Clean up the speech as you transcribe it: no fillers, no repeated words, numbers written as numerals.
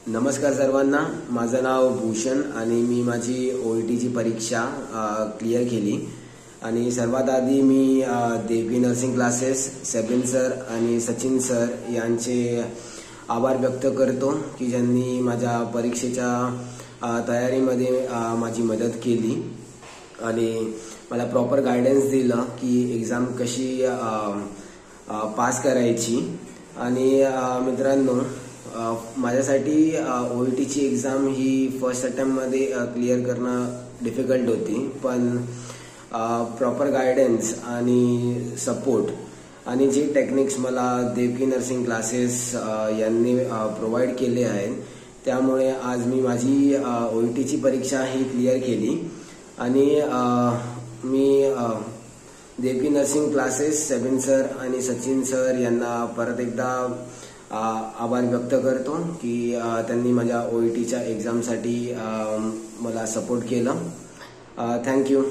नमस्कार सर्वांना, माझं नाव भूषण आणि मी माझी ओईटीची परीक्षा क्लिअर केली आणि सर्वात आधी मी देवी नर्सिंग क्लासेस सेबिन सर आणि सचिन सर यांचे आभार व्यक्त करतो की ज्यांनी माझ्या परीक्षेच्या तयारीमध्ये माझी मदत केली आणि मला प्रॉपर गायडन्स दिलं की एग्जाम कशी पास करायची। आणि मित्रांनो, माझ्यासाठी ओईटीची एक्झाम ही फर्स्ट अटेम्प्टमध्ये क्लिअर करणं डिफिकल्ट होती, पण प्रॉपर गायडन्स आणि सपोर्ट आणि जे टेक्निक्स मला देवकी नर्सिंग क्लासेस यांनी प्रोव्हाइड केले आहेत त्यामुळे आज मी माझी ओईटीची परीक्षा ही क्लिअर केली। आणि मी Devki nursing classes Sebin sir आणि सचिन सर यांना परत एकदा आभार व्यक्त करतो की त्यांनी माझ्या ओईटीच्या एक्झामसाठी मला सपोर्ट केलं। थँक्यू।